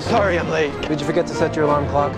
Sorry I'm late. Did you forget to set your alarm clock?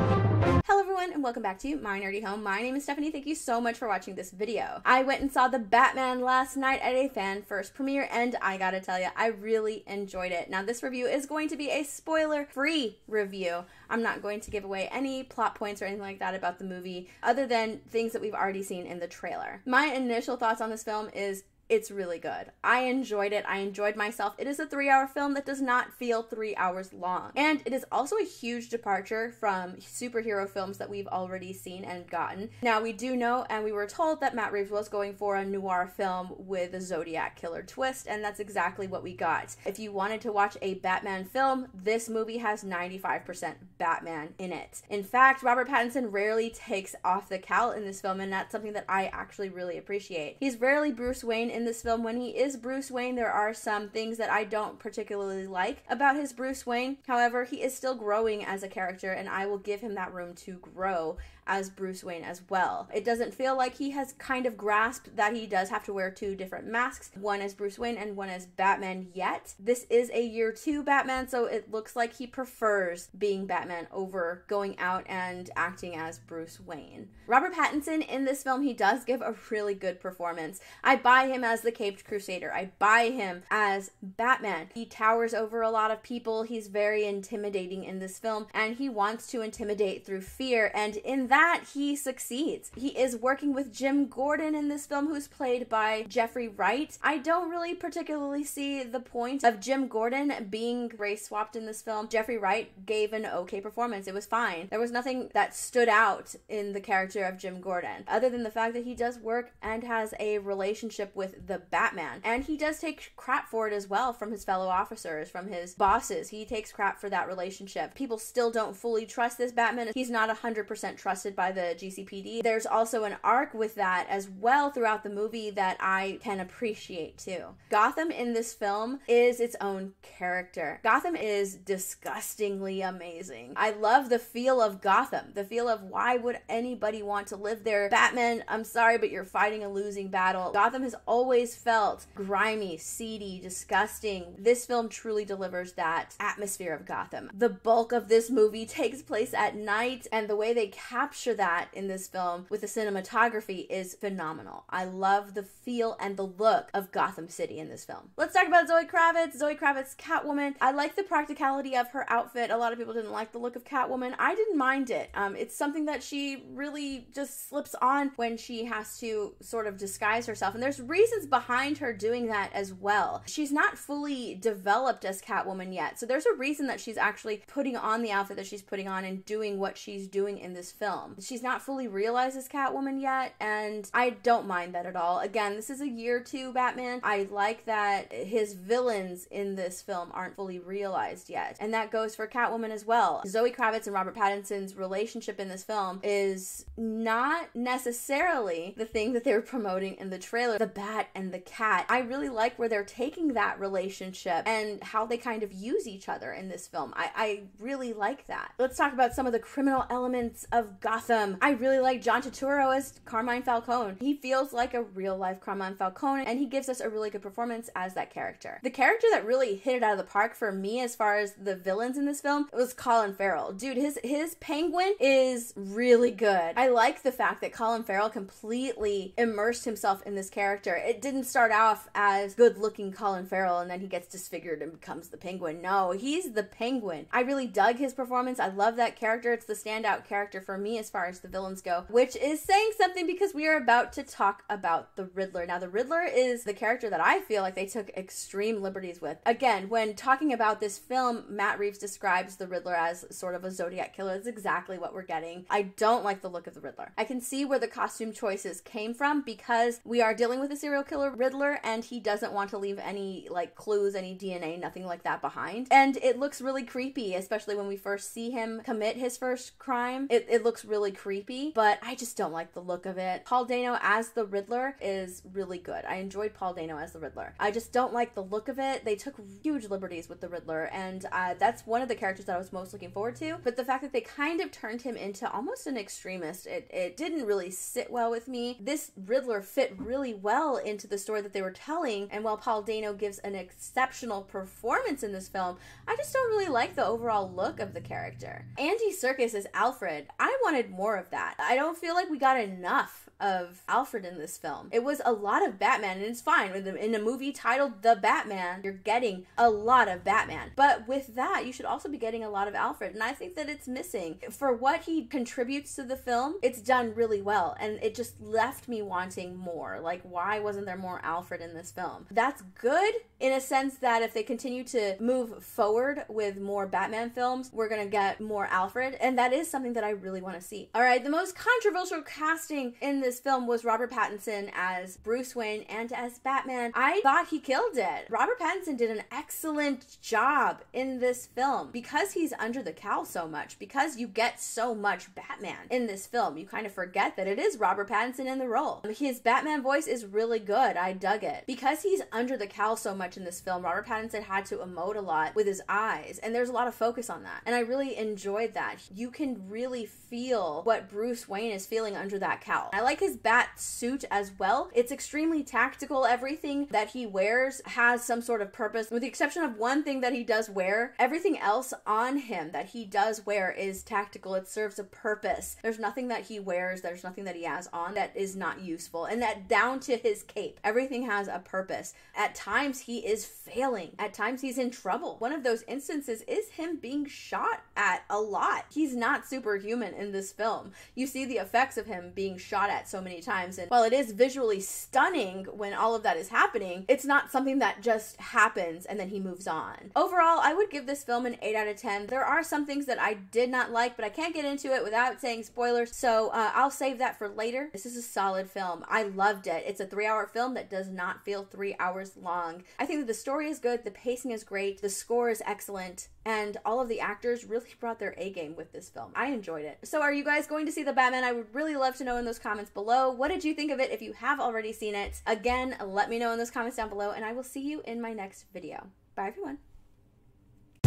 Hello everyone and welcome back to My Nerdy Home. My name is Steph Anie. Thank you so much for watching this video. I went and saw The Batman last night at a fan first premiere and I gotta tell you, I really enjoyed it. Now this review is going to be a spoiler-free review. I'm not going to give away any plot points or anything like that about the movie other than things that we've already seen in the trailer. My initial thoughts on this film is it's really good. I enjoyed it. I enjoyed myself. It is a 3-hour film that does not feel 3 hours long. And it is also a huge departure from superhero films that we've already seen and gotten. Now, we do know, and we were told that Matt Reeves was going for a noir film with a Zodiac killer twist, and that's exactly what we got. If you wanted to watch a Batman film, this movie has 95% Batman in it. In fact, Robert Pattinson rarely takes off the cowl in this film, and that's something that I actually really appreciate. He's rarely Bruce Wayne in this film. When he is Bruce Wayne, there are some things that I don't particularly like about his Bruce Wayne. However, he is still growing as a character, and I will give him that room to grow as Bruce Wayne as well. It doesn't feel like he has kind of grasped that he does have to wear two different masks, one as Bruce Wayne and one as Batman yet. This is a year 2 Batman, so it looks like he prefers being Batman over going out and acting as Bruce Wayne. Robert Pattinson in this film, he does give a really good performance. I buy him as the Caped Crusader. I buy him as Batman. He towers over a lot of people. He's very intimidating in this film, and he wants to intimidate through fear, and in that he succeeds. He is working with Jim Gordon in this film, who's played by Jeffrey Wright. I don't really particularly see the point of Jim Gordon being race swapped in this film. Jeffrey Wright gave an okay performance. It was fine. There was nothing that stood out in the character of Jim Gordon, other than the fact that he does work and has a relationship with the Batman. And he does take crap for it as well from his fellow officers, from his bosses. He takes crap for that relationship. People still don't fully trust this Batman. He's not 100% trusted by the GCPD. There's also an arc with that as well throughout the movie that I can appreciate too. Gotham in this film is its own character. Gotham is disgustingly amazing. I love the feel of Gotham, the feel of why would anybody want to live there? Batman, I'm sorry, but you're fighting a losing battle. Gotham has always felt grimy, seedy, disgusting. This film truly delivers that atmosphere of Gotham. The bulk of this movie takes place at night, and the way they capture that in this film with the cinematography is phenomenal. I love the feel and the look of Gotham City in this film. Let's talk about Zoe Kravitz. Zoe Kravitz, Catwoman. I like the practicality of her outfit. A lot of people didn't like the look of Catwoman. I didn't mind it. It's something that she really just slips on when she has to sort of disguise herself, and there's reasons behind her doing that as well. She's not fully developed as Catwoman yet, so there's a reason that she's actually putting on the outfit that she's putting on and doing what she's doing in this film. She's not fully realized as Catwoman yet, and I don't mind that at all. Again, this is a year 2 Batman. I like that his villains in this film aren't fully realized yet, and that goes for Catwoman as well. Zoe Kravitz and Robert Pattinson's relationship in this film is not necessarily the thing that they were promoting in the trailer, the bat and the cat. I really like where they're taking that relationship and how they kind of use each other in this film. I really like that. Let's talk about some of the criminal elements of Gotham. I really like John Turturro as Carmine Falcone. He feels like a real-life Carmine Falcone, and he gives us a really good performance as that character. The character that really hit it out of the park for me as far as the villains in this film was Colin Farrell. Dude, his Penguin is really good. I like the fact that Colin Farrell completely immersed himself in this character. It didn't start off as good-looking Colin Farrell and then he gets disfigured and becomes the Penguin. No, he's the Penguin. I really dug his performance. I love that character. It's the standout character for me as far as the villains go, which is saying something because we are about to talk about the Riddler. Now, the Riddler is the character that I feel like they took extreme liberties with. Again, when talking about this film, Matt Reeves describes the Riddler as sort of a Zodiac killer. That's exactly what we're getting. I don't like the look of the Riddler. I can see where the costume choices came from because we are dealing with a serial killer Riddler and he doesn't want to leave any like clues, any DNA, nothing like that behind. And it looks really creepy, especially when we first see him commit his first crime. It looks really creepy, but I just don't like the look of it. Paul Dano as the Riddler is really good. I enjoyed Paul Dano as the Riddler. I just don't like the look of it. They took huge liberties with the Riddler, and that's one of the characters that I was most looking forward to. But the fact that they kind of turned him into almost an extremist, it didn't really sit well with me. This Riddler fit really well into the story that they were telling, and while Paul Dano gives an exceptional performance in this film, I just don't really like the overall look of the character. Andy Serkis as Alfred, I wanted more of that. I don't feel like we got enough of Alfred in this film. It was a lot of Batman, and it's fine. In a movie titled The Batman, you're getting a lot of Batman. But with that, you should also be getting a lot of Alfred, and I think that it's missing. For what he contributes to the film, it's done really well, and it just left me wanting more. Like, why wasn't there more Alfred in this film? That's good in a sense that if they continue to move forward with more Batman films, we're gonna get more Alfred, and that is something that I really want to see. Alright, the most controversial casting in this film was Robert Pattinson as Bruce Wayne and as Batman. I thought he killed it. Robert Pattinson did an excellent job in this film because he's under the cowl so much, because you get so much Batman in this film. You kind of forget that it is Robert Pattinson in the role. His Batman voice is really good. I dug it. Because he's under the cowl so much in this film, Robert Pattinson had to emote a lot with his eyes, and there's a lot of focus on that, and I really enjoyed that. You can really feel what Bruce Wayne is feeling under that cowl. I like his bat suit as well. It's extremely tactical. Everything that he wears has some sort of purpose, with the exception of one thing that he does wear. Everything else on him that he does wear is tactical. It serves a purpose. There's nothing that he wears, there's nothing that he has on that is not useful, and that down to his cape, everything has a purpose. At times he is failing. At times he's in trouble. One of those instances is him being shot at a lot. He's not superhuman in this film. You see the effects of him being shot at so many times, and while it is visually stunning when all of that is happening, it's not something that just happens and then he moves on. Overall, I would give this film an 8 out of 10. There are some things that I did not like, but I can't get into it without saying spoilers, so I'll save that for later. This is a solid film. I loved it. It's a 3-hour film that does not feel 3 hours long. I think that the story is good, the pacing is great, the score is excellent, and all of the actors really brought their A game with this film. I enjoyed it. So are you guys going to see The Batman? I would really love to know in those comments below. What did you think of it if you have already seen it? Again, let me know in those comments down below, and I will see you in my next video. Bye, everyone.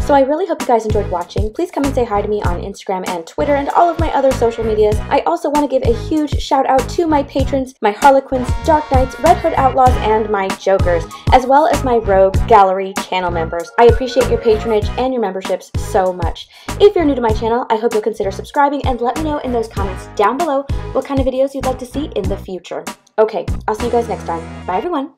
So I really hope you guys enjoyed watching. Please come and say hi to me on Instagram and Twitter and all of my other social medias. I also want to give a huge shout out to my patrons, my Harlequins, Dark Knights, Red Hood Outlaws, and my Jokers, as well as my Rogue Gallery channel members. I appreciate your patronage and your memberships so much. If you're new to my channel, I hope you'll consider subscribing and let me know in those comments down below what kind of videos you'd like to see in the future. Okay, I'll see you guys next time. Bye everyone.